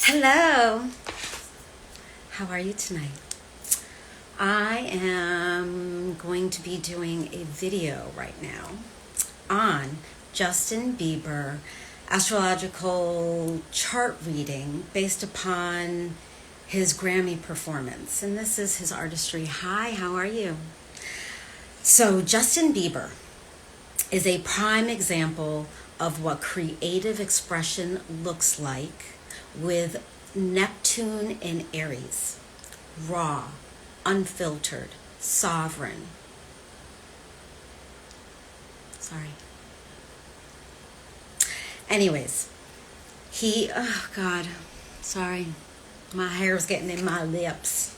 Hello. How are you tonight? I am going to be doing a video right now on Justin Bieber astrological chart reading based upon his Grammy performance. And this is his artistry. Hi, how are you? So Justin Bieber is a prime example of what creative expression looks like with Neptune in Aries. Raw, unfiltered, sovereign. Sorry. Anyways, sorry. My hair's getting in my lips.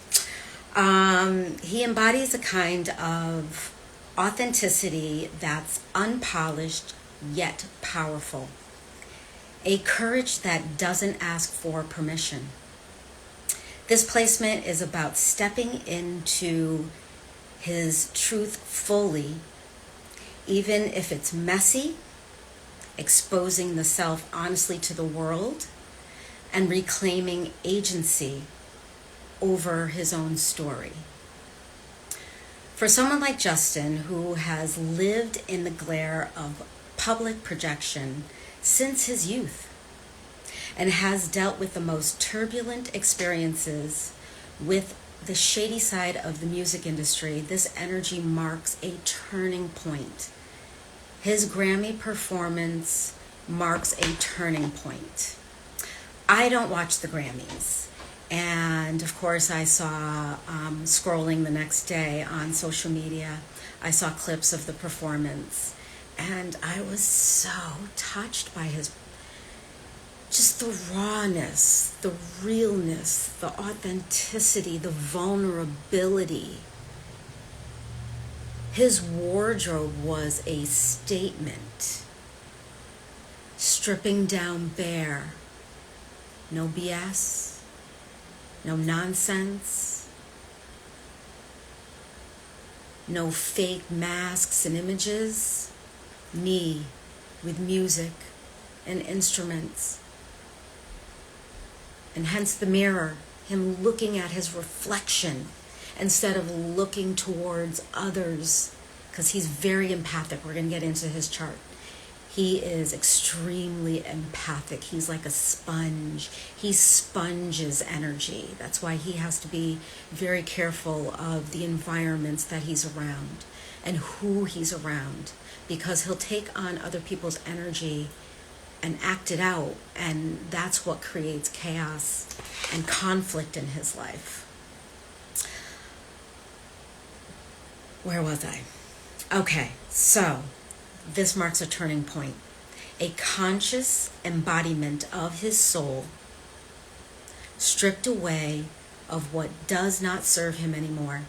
He embodies a kind of authenticity that's unpolished yet powerful. A courage that doesn't ask for permission. This placement is about stepping into his truth fully, even if it's messy, exposing the self honestly to the world, and reclaiming agency over his own story. For someone like Justin, who has lived in the glare of public projection since his youth and has dealt with the most turbulent experiences with the shady side of the music industry, this energy marks a turning point. His Grammy performance marks a turning point. I don't watch the Grammys. And of course I saw, scrolling the next day on social media, I saw clips of the performance. And I was so touched by just the rawness, the realness, the authenticity, the vulnerability. His wardrobe was a statement. Stripping down bare. No BS. No nonsense. No fake masks and images. Me with music and instruments. And hence the mirror, him looking at his reflection instead of looking towards others, because he's very empathic. We're going to get into his chart. He is extremely empathic. He's like a sponge. He sponges energy. That's why he has to be very careful of the environments that he's around and who he's around, because he'll take on other people's energy and act it out, and that's what creates chaos and conflict in his life. Where was I? Okay, so this marks a turning point. A conscious embodiment of his soul, stripped away of what does not serve him anymore,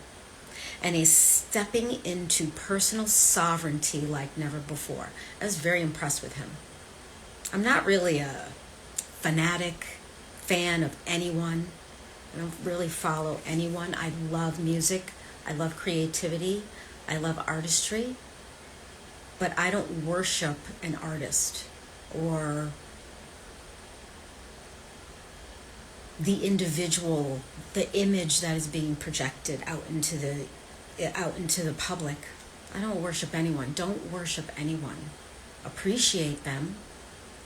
and a stepping into personal sovereignty like never before. I was very impressed with him. I'm not really a fan of anyone. I don't really follow anyone. I love music. I love creativity. I love artistry. But I don't worship an artist or the individual, the image that is being projected out into the public. I don't worship anyone. Don't worship anyone. Appreciate them.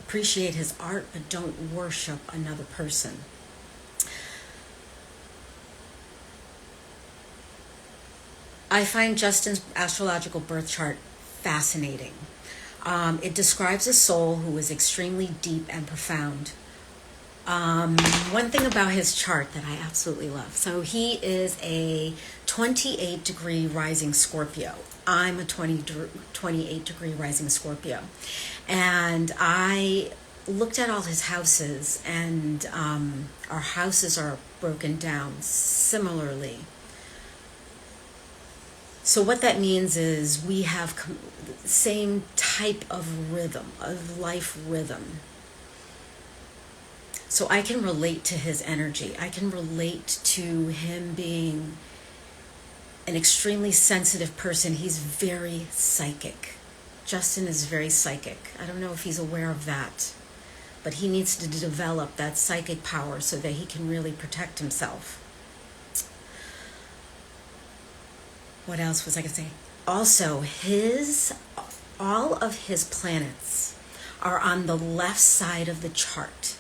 Appreciate his art, but don't worship another person. I find Justin's astrological birth chart fascinating. It describes a soul who is extremely deep and profound. One thing about his chart that I absolutely love. So he is a 28-degree rising Scorpio. I'm a 28-degree rising Scorpio. And I looked at all his houses, and our houses are broken down similarly. So what that means is we have same type of rhythm, of life rhythm. So I can relate to his energy. I can relate to him being an extremely sensitive person. He's very psychic. Justin is very psychic. I don't know if he's aware of that. but he needs to develop that psychic power so that he can really protect himself. What else was I going to say? Also, all of his planets are on the left side of the chart.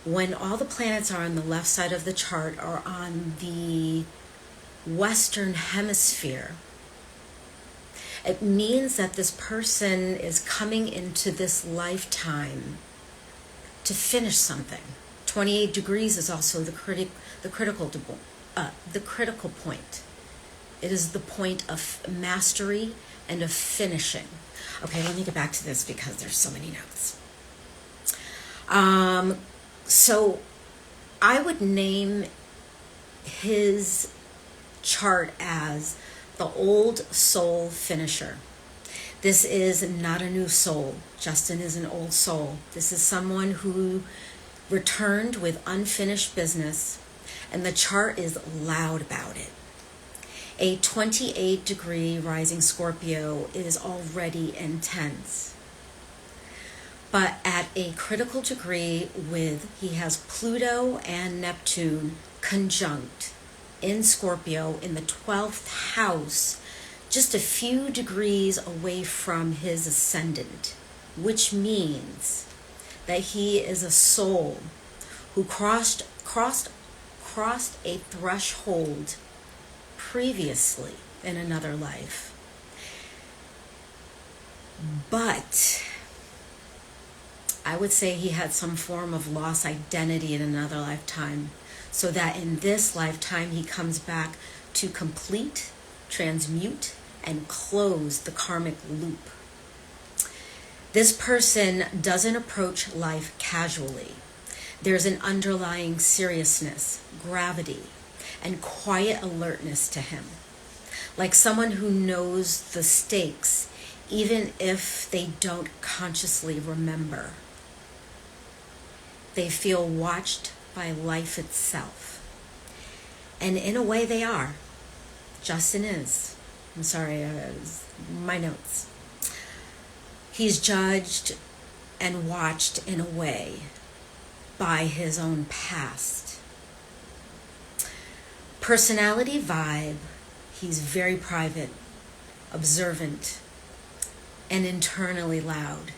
When all the planets are on the left side of the chart or on the Western Hemisphere, it means that this person is coming into this lifetime to finish something. 28 degrees is also the critical point. It is the point of mastery and of finishing. Okay, let me get back to this because there's so many notes. So I would name his chart as the old soul finisher. This is not a new soul. Justin is an old soul. This is someone who returned with unfinished business, and the chart is loud about it. A 28-degree rising Scorpio is already intense. But at a critical degree he has Pluto and Neptune conjunct in Scorpio in the 12th house, just a few degrees away from his ascendant, which means that he is a soul who crossed a threshold previously in another life. But I would say he had some form of lost identity in another lifetime, so that in this lifetime he comes back to complete, transmute, and close the karmic loop. This person doesn't approach life casually. There's an underlying seriousness, gravity, and quiet alertness to him, like someone who knows the stakes even if they don't consciously remember. They feel watched by life itself. And in a way they are. Justin is. I'm sorry, my notes. He's judged and watched in a way by his own past. Personality vibe, he's very private, observant, and internally loud.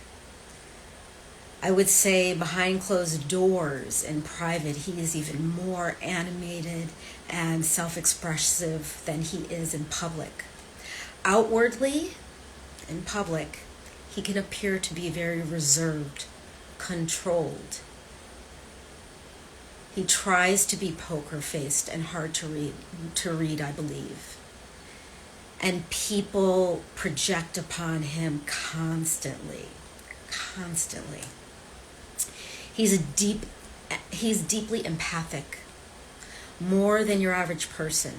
I would say behind closed doors in private, he is even more animated and self-expressive than he is in public. Outwardly, in public, he can appear to be very reserved, controlled. He tries to be poker-faced and hard to read, I believe. And people project upon him constantly. He's deeply empathic, more than your average person.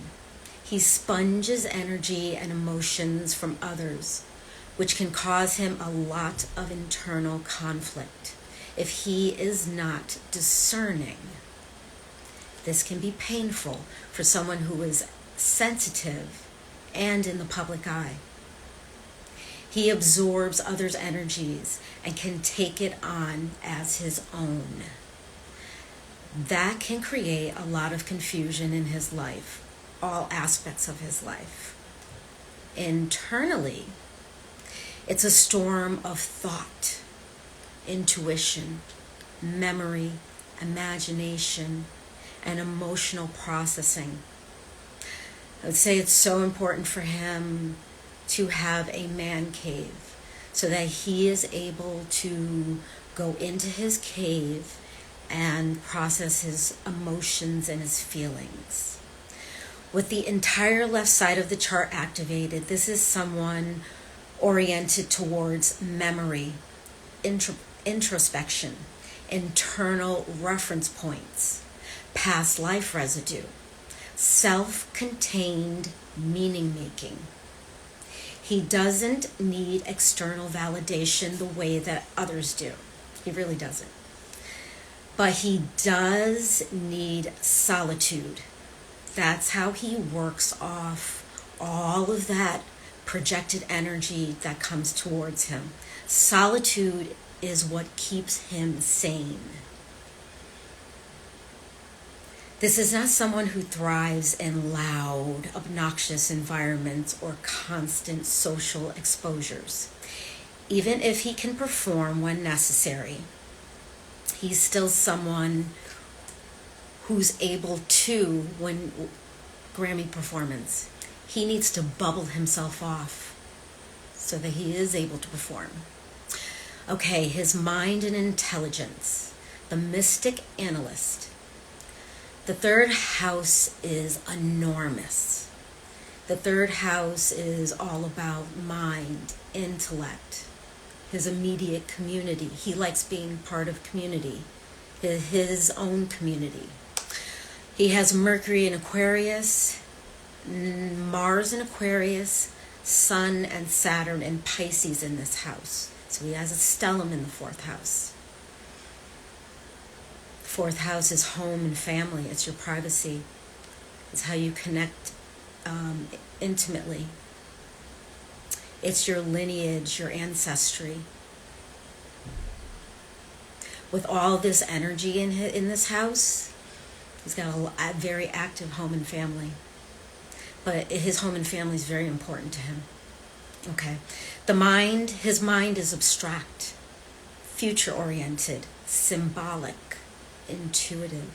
He sponges energy and emotions from others, which can cause him a lot of internal conflict if he is not discerning. This can be painful for someone who is sensitive and in the public eye. He absorbs others' energies and can take it on as his own. That can create a lot of confusion in his life, all aspects of his life. Internally, it's a storm of thought, intuition, memory, imagination, and emotional processing. I would say it's so important for him to have a man cave so that he is able to go into his cave and process his emotions and his feelings. With the entire left side of the chart activated, this is someone oriented towards memory, introspection, internal reference points, past life residue, self-contained meaning making. He doesn't need external validation the way that others do. He really doesn't. But he does need solitude. That's how he works off all of that projected energy that comes towards him. Solitude is what keeps him sane. This is not someone who thrives in loud, obnoxious environments or constant social exposures. Even if he can perform when necessary, he's still someone who's able to, when Grammy performance, he needs to bubble himself off so that he is able to perform. Okay, his mind and intelligence, the mystic analyst. The third house is enormous. The third house is all about mind, intellect, his immediate community. He likes being part of community, his own community. He has Mercury in Aquarius, Mars in Aquarius, Sun and Saturn and Pisces in this house. So he has a stellium in the fourth house. Fourth house is home and family. It's your privacy. It's how you connect intimately. It's your lineage, your ancestry. With all this energy in this house, he's got a very active home and family. But his home and family is very important to him. Okay. His mind is abstract, future-oriented, symbolic, intuitive,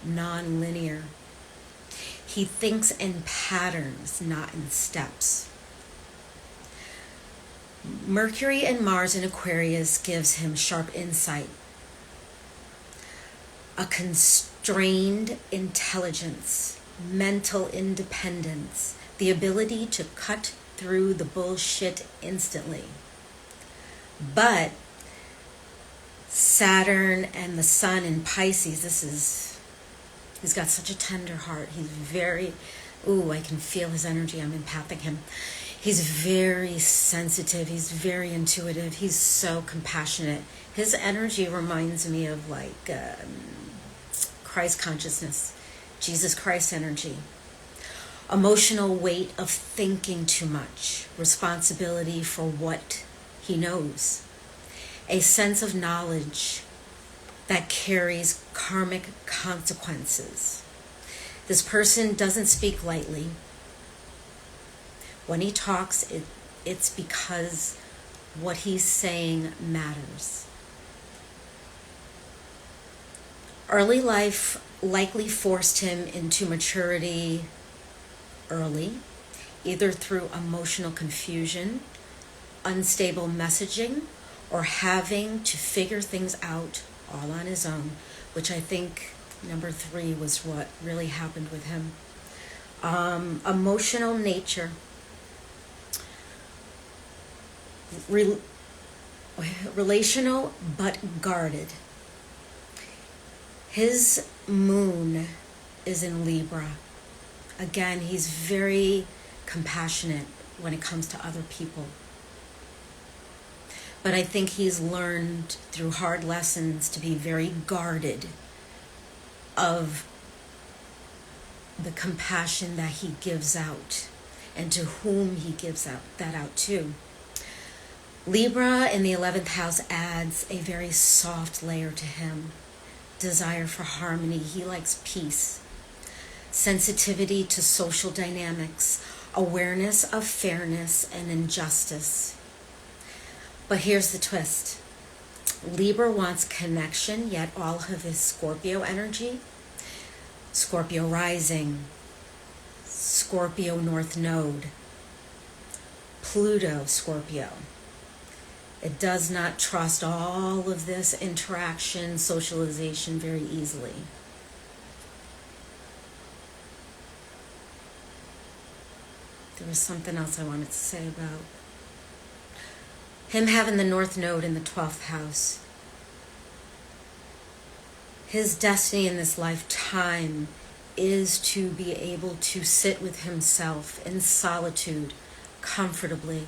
non-linear. He thinks in patterns, not in steps. Mercury and Mars in Aquarius gives him sharp insight, a constrained intelligence, mental independence, the ability to cut through the bullshit instantly. But Saturn and the Sun in Pisces, he's got such a tender heart. He's very, I can feel his energy. I'm empathic him. He's very sensitive. He's very intuitive. He's so compassionate. His energy reminds me of like Christ consciousness, Jesus Christ energy. Emotional weight of thinking too much, responsibility for what he knows, a sense of knowledge that carries karmic consequences. This person doesn't speak lightly. When he talks, it's because what he's saying matters. Early life likely forced him into maturity early, either through emotional confusion, unstable messaging, or having to figure things out all on his own, which I think number 3 was what really happened with him. Emotional nature, relational but guarded. His moon is in Libra. Again, he's very compassionate when it comes to other people. But I think he's learned through hard lessons to be very guarded of the compassion that he gives out and to whom he gives that out to. Libra in the 11th house adds a very soft layer to him. Desire for harmony. He likes peace. Sensitivity to social dynamics. Awareness of fairness and injustice. But here's the twist. Libra wants connection, yet all of his Scorpio energy, Scorpio rising, Scorpio North Node, Pluto Scorpio. It does not trust all of this interaction, socialization very easily. There was something else I wanted to say about him having the North Node in the 12th house. His destiny in this lifetime is to be able to sit with himself in solitude, comfortably,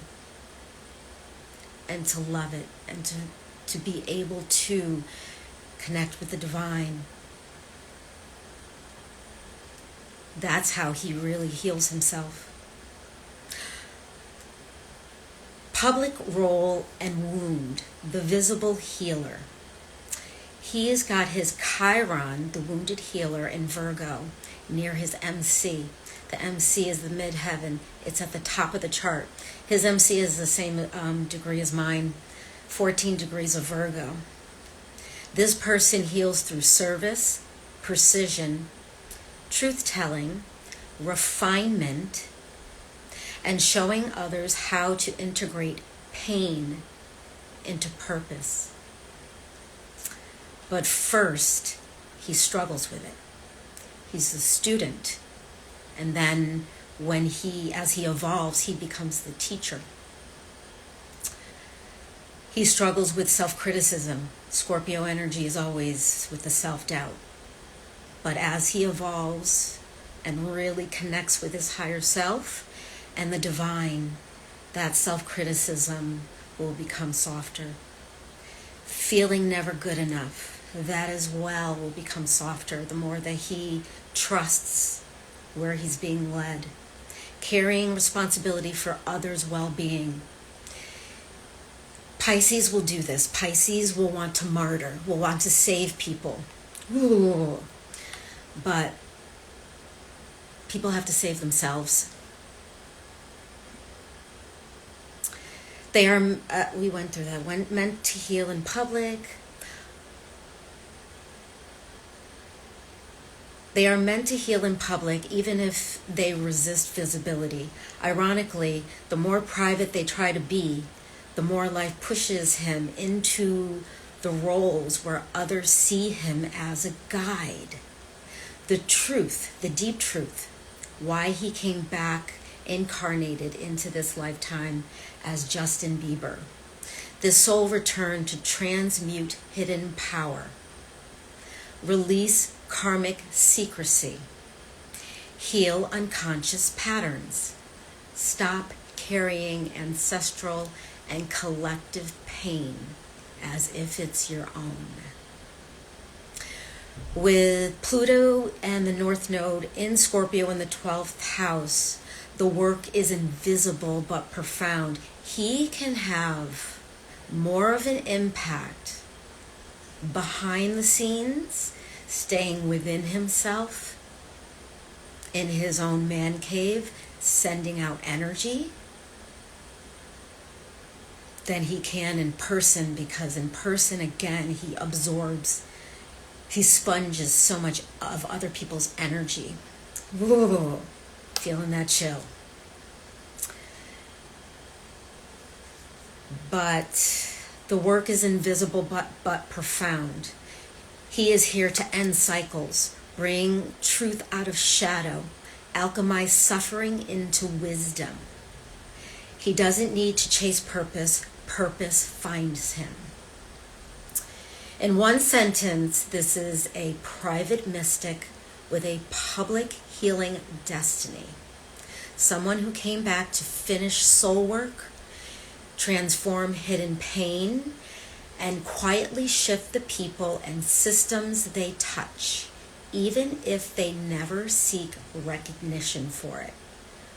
and to love it, and to be able to connect with the divine. That's how he really heals himself. public role and wound, the visible healer. He has got his Chiron, the wounded healer, in Virgo, near his MC. The MC is the midheaven. It's at the top of the chart. His MC is the same degree as mine, 14 degrees of Virgo. This person heals through service, precision, truth-telling, refinement, and showing others how to integrate pain into purpose. But first, he struggles with it. He's a student. And then as he evolves, he becomes the teacher. He struggles with self-criticism. Scorpio energy is always with the self-doubt. But as he evolves and really connects with his higher self and the divine, that self-criticism will become softer. Feeling never good enough, that as well will become softer the more that he trusts where he's being led. Carrying responsibility for others' well-being. Pisces will do this. Pisces will want to martyr, will want to save people. Ooh. But people have to save themselves. They are, we went through that, meant to heal in public. They are meant to heal in public even if they resist visibility. Ironically, the more private they try to be, the more life pushes him into the roles where others see him as a guide. The truth, the deep truth, why he came back incarnated into this lifetime as Justin Bieber. This soul return to transmute hidden power. Release karmic secrecy. Heal unconscious patterns. Stop carrying ancestral and collective pain as if it's your own. With Pluto and the North Node in Scorpio in the 12th house, the work is invisible but profound. He can have more of an impact behind the scenes, staying within himself, in his own man cave, sending out energy, than he can in person, because in person, again, he absorbs, he sponges so much of other people's energy. Whoa, feeling that chill. But the work is invisible but profound. He is here to end cycles, bring truth out of shadow, alchemize suffering into wisdom. He doesn't need to chase purpose. Purpose finds him. In one sentence, this is a private mystic with a public healing destiny. Someone who came back to finish soul work, transform hidden pain, and quietly shift the people and systems they touch, even if they never seek recognition for it.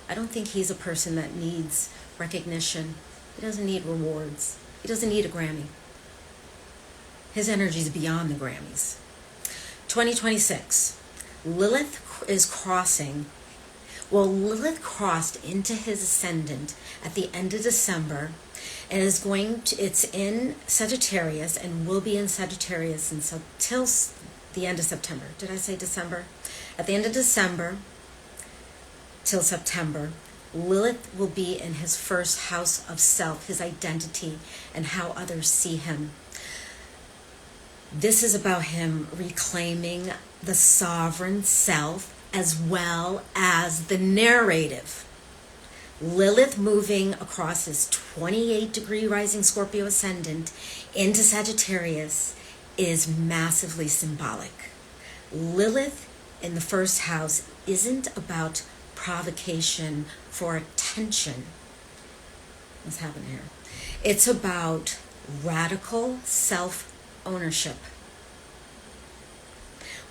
I don't think he's a person that needs recognition. He doesn't need rewards. He doesn't need a Grammy. His energy is beyond the Grammys. 2026, Lilith is crossing. Well, Lilith crossed into his ascendant at the end of December, and it's in Sagittarius and will be in Sagittarius until the end of September. Did I say December? At the end of December till September, Lilith will be in his first house of self, his identity, and how others see him. This is about him reclaiming the sovereign self as well as the narrative. Lilith moving across his 28-degree rising Scorpio ascendant into Sagittarius is massively symbolic. Lilith in the first house isn't about provocation for attention. What's happening here? It's about radical self-ownership.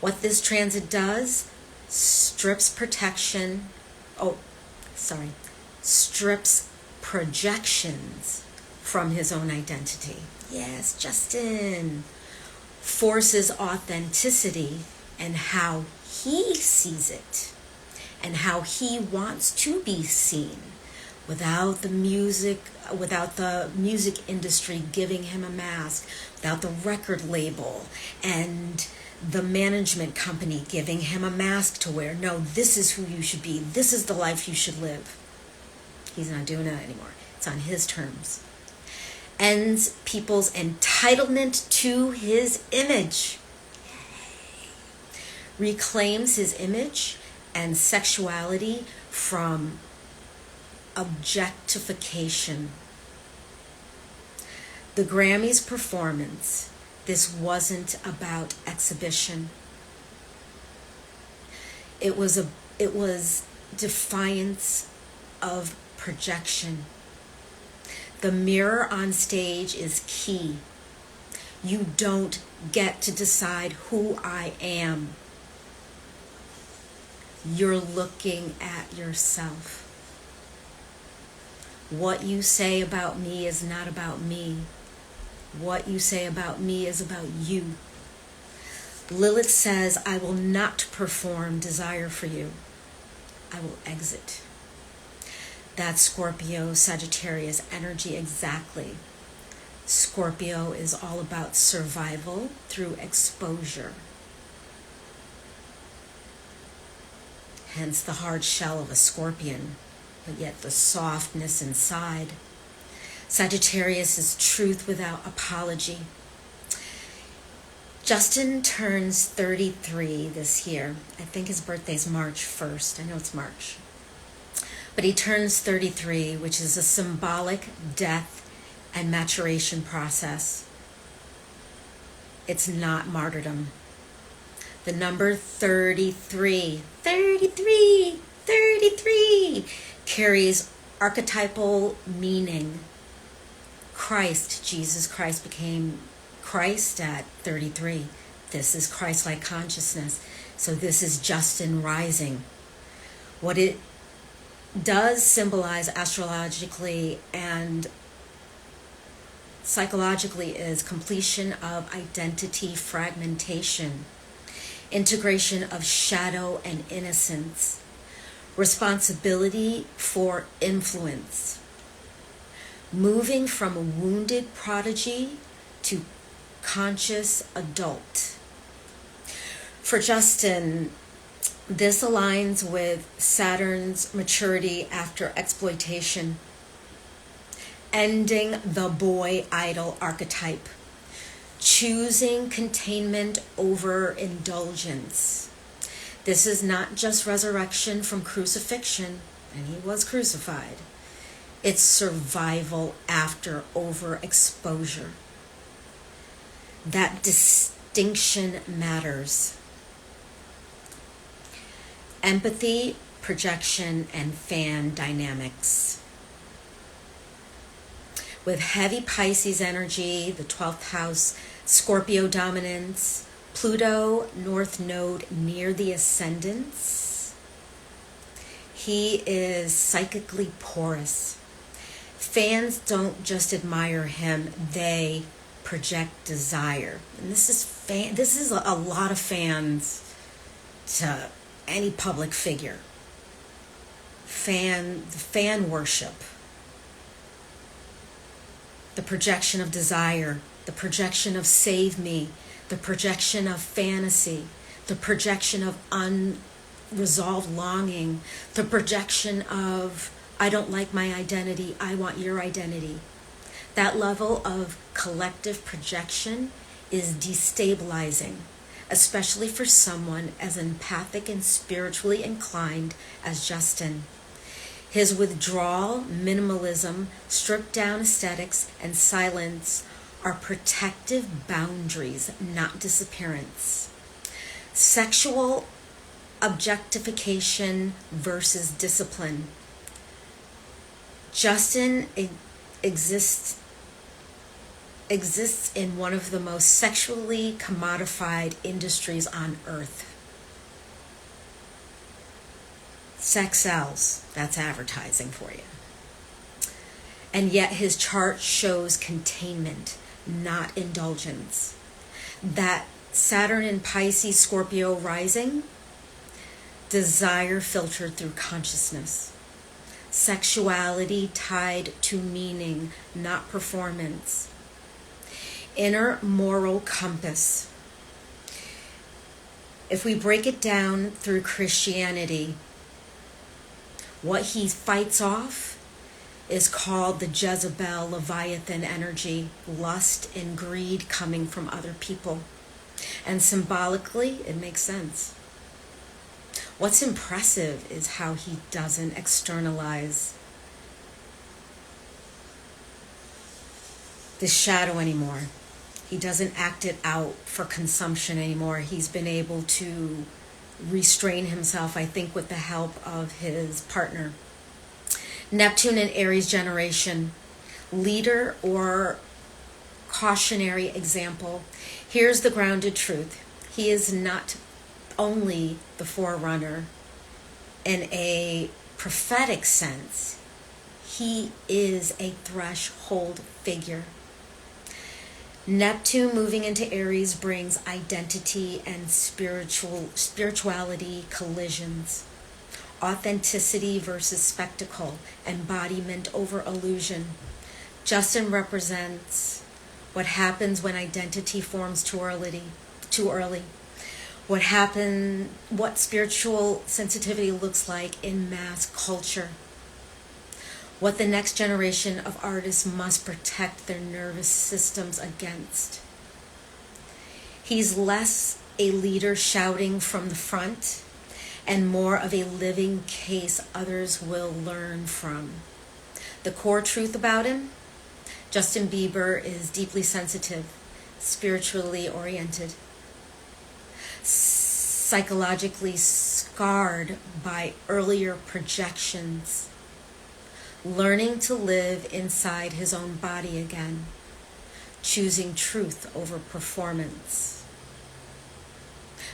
What this transit does, strips projections from his own identity. Yes, Justin forces authenticity and how he sees it and how he wants to be seen, without the music industry giving him a mask, without the record label and the management company giving him a mask to wear. No, this is who you should be. This is the life you should live. He's not doing that anymore. It's on his terms. Ends people's entitlement to his image. Reclaims his image and sexuality from objectification. The Grammys performance, this wasn't about exhibition. It was defiance of projection. The mirror on stage is key. You don't get to decide who I am. You're looking at yourself. What you say about me is not about me. What you say about me is about you. Lilith says, I will not perform desire for you. I will exit. That's Scorpio, Sagittarius energy exactly. Scorpio is all about survival through exposure. Hence the hard shell of a scorpion, but yet the softness inside. Sagittarius is truth without apology. Justin turns 33 this year. I think his birthday's March 1st. I know it's March. But he turns 33, which is a symbolic death and maturation process. It's not martyrdom. The number 33 carries archetypal meaning. Jesus Christ became Christ at 33. This is Christ-like consciousness. So this is Justin rising. What it does symbolize astrologically and psychologically is completion of identity fragmentation, integration of shadow and innocence, responsibility for influence, moving from a wounded prodigy to conscious adult. For Justin, this aligns with Saturn's maturity after exploitation, ending the boy idol archetype, choosing containment over indulgence. This is not just resurrection from crucifixion, and he was crucified. It's survival after overexposure. That distinction matters. Empathy, projection, and fan dynamics. With heavy Pisces energy, the 12th house, Scorpio dominance, Pluto, North Node near the ascendants. He is psychically porous. Fans don't just admire him, they project desire. And this is a lot of fans to any public figure. Fan worship. The projection of desire, the projection of save me, the projection of fantasy, the projection of unresolved longing, the projection of I don't like my identity, I want your identity. That level of collective projection is destabilizing, especially for someone as empathic and spiritually inclined as Justin. His withdrawal, minimalism, stripped down aesthetics, and silence are protective boundaries, not disappearance. Sexual objectification versus discipline. Justin exists in one of the most sexually commodified industries on earth. Sex sells. That's advertising for you. And yet his chart shows containment, not indulgence. That Saturn in Pisces, Scorpio rising, desire filtered through consciousness. Sexuality tied to meaning, not performance. Inner moral compass. If we break it down through Christianity, what he fights off is called the Jezebel Leviathan energy, lust and greed coming from other people. And symbolically, it makes sense. What's impressive is how he doesn't externalize the shadow anymore. He doesn't act it out for consumption anymore. He's been able to restrain himself, I think, with the help of his partner. Neptune in Aries generation, leader or cautionary example. Here's the grounded truth. He is not only the forerunner in a prophetic sense, he is a threshold figure. Neptune moving into Aries brings identity and spirituality collisions. Authenticity versus spectacle, embodiment over illusion. Justin represents what happens when identity forms too early. What spiritual sensitivity looks like in mass culture. What the next generation of artists must protect their nervous systems against. He's less a leader shouting from the front and more of a living case others will learn from. The core truth about him, Justin Bieber is deeply sensitive, spiritually oriented, psychologically scarred by earlier projections, learning to live inside his own body again, choosing truth over performance.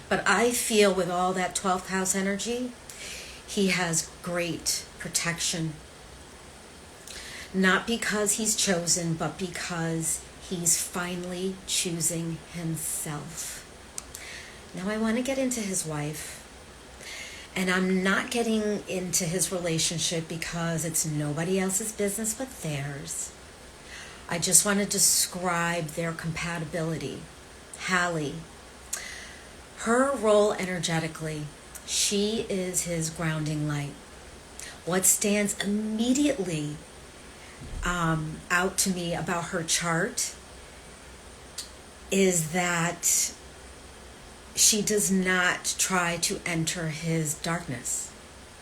But I feel with all that 12th house energy, he has great protection. Not because he's chosen, but because he's finally choosing himself. Now I want to get into his wife. And I'm not getting into his relationship because it's nobody else's business but theirs. I just want to describe their compatibility. Hallie. Her role energetically, she is his grounding light. What stands immediately out to me about her chart is that she does not try to enter his darkness.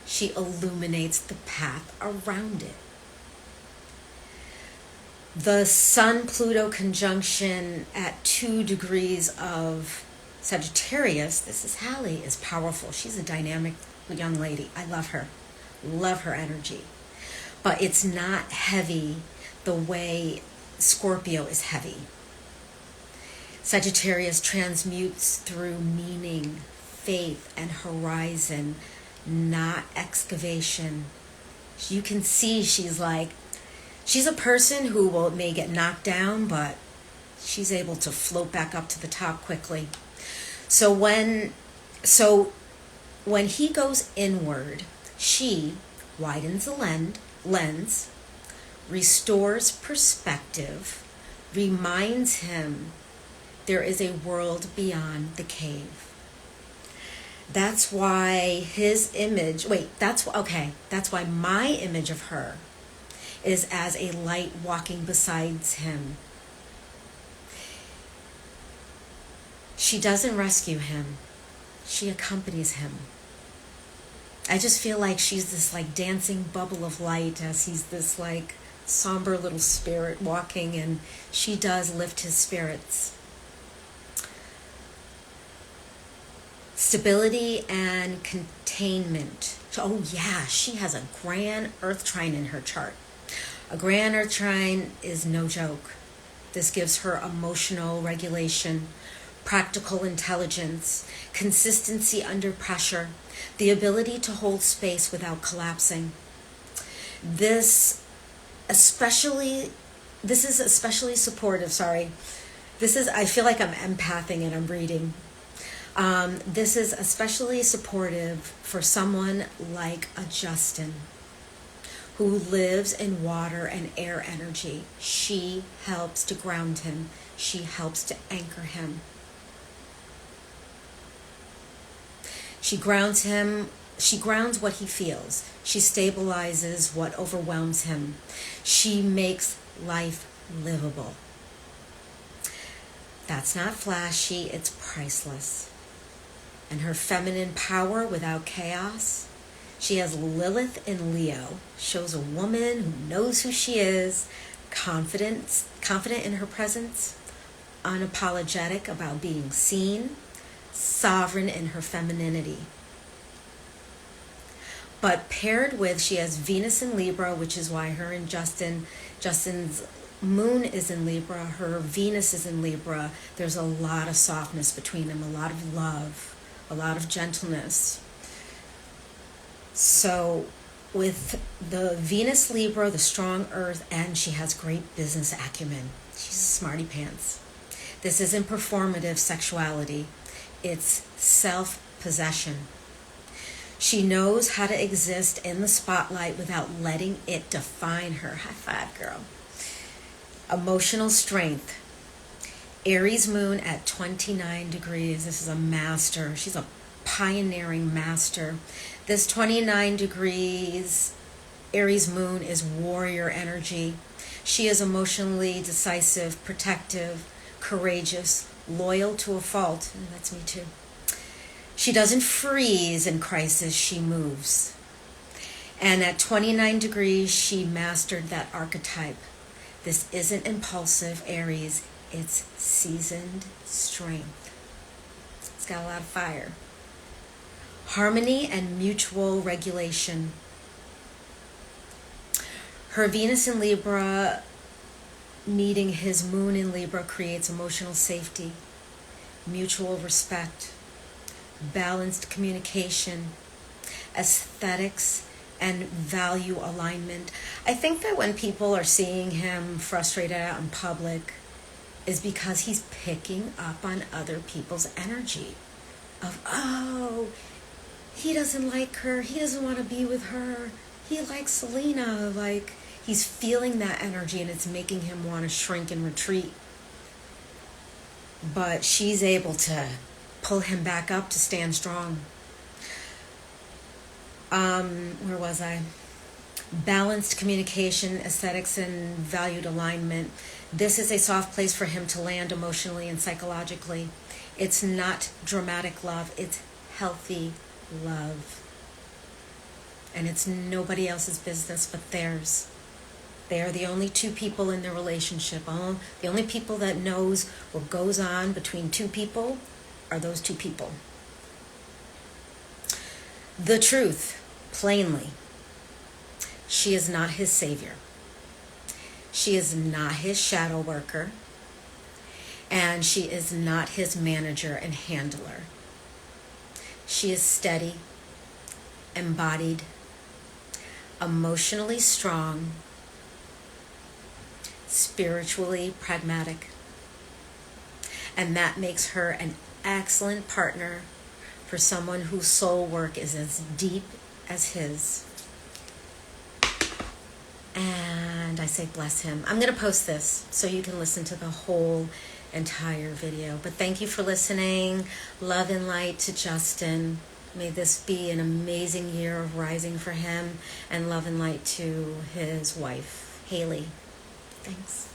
She illuminates the path around it. The Sun-Pluto conjunction at 2 degrees of Sagittarius, this is Hallie, is powerful. She's a dynamic young lady. I love her. Love her energy. But it's not heavy the way Scorpio is heavy. Sagittarius transmutes through meaning, faith, and horizon, not excavation. You can see she's a person who may get knocked down, but she's able to float back up to the top quickly. So when he goes inward, she widens the lens, restores perspective, reminds him there is a world beyond the cave. That's why that's why my image of her is as a light walking beside him. She doesn't rescue him. She accompanies him. I just feel like she's this dancing bubble of light as he's this somber little spirit walking, and she does lift his spirits. Stability and containment. Oh yeah, she has a grand earth trine in her chart. A grand earth trine is no joke. This gives her emotional regulation, practical intelligence, consistency under pressure, the ability to hold space without collapsing. This This is especially supportive, sorry. I feel like I'm empathing and I'm reading. This is especially supportive for someone like a Justin who lives in water and air energy. She helps to ground him. She helps to anchor him. She grounds him. She grounds what he feels. She stabilizes what overwhelms him. She makes life livable. That's not flashy, it's priceless. And her feminine power without chaos. She has Lilith in Leo, shows a woman who knows who she is, confident in her presence, unapologetic about being seen, sovereign in her femininity. But paired with, she has Venus in Libra, which is why her and Justin's moon is in Libra, her Venus is in Libra. There's a lot of softness between them, a lot of love, a lot of gentleness. So with the Venus Libra, the strong earth, and she has great business acumen. She's a smarty pants. This isn't performative sexuality. It's self-possession. She knows how to exist in the spotlight without letting it define her. High five, girl. Emotional strength. Aries moon at 29 degrees. This is a master. She's a pioneering master. This 29 degrees Aries moon is warrior energy. She is emotionally decisive, protective, courageous, loyal to a fault. And that's me too. She doesn't freeze in crisis, she moves. And at 29 degrees, she mastered that archetype. This isn't impulsive Aries, it's seasoned strength. It's got a lot of fire. Harmony and mutual regulation. Her Venus in Libra meeting his moon in Libra creates emotional safety, mutual respect, balanced communication, aesthetics, and value alignment. I think that when people are seeing him frustrated out in public is because he's picking up on other people's energy of, oh, he doesn't like her, he doesn't want to be with her, he likes Selena. Like, he's feeling that energy and it's making him want to shrink and retreat. But she's able to pull him back up to stand strong. Where was I? Balanced communication, aesthetics, and valued alignment. This is a soft place for him to land emotionally and psychologically. It's not dramatic love, it's healthy love. And it's nobody else's business but theirs. They are the only two people in the relationship. The only people that knows what goes on between two people are those two people. The truth, plainly, she is not his savior. She is not his shadow worker. And she is not his manager and handler. She is steady, embodied, emotionally strong, spiritually pragmatic. And that makes her an excellent partner for someone whose soul work is as deep as his. And I say bless him. I'm going to post this so you can listen to the whole entire video. But thank you for listening. Love and light to Justin. May this be an amazing year of rising for him, and love and light to his wife, Haley. Thanks.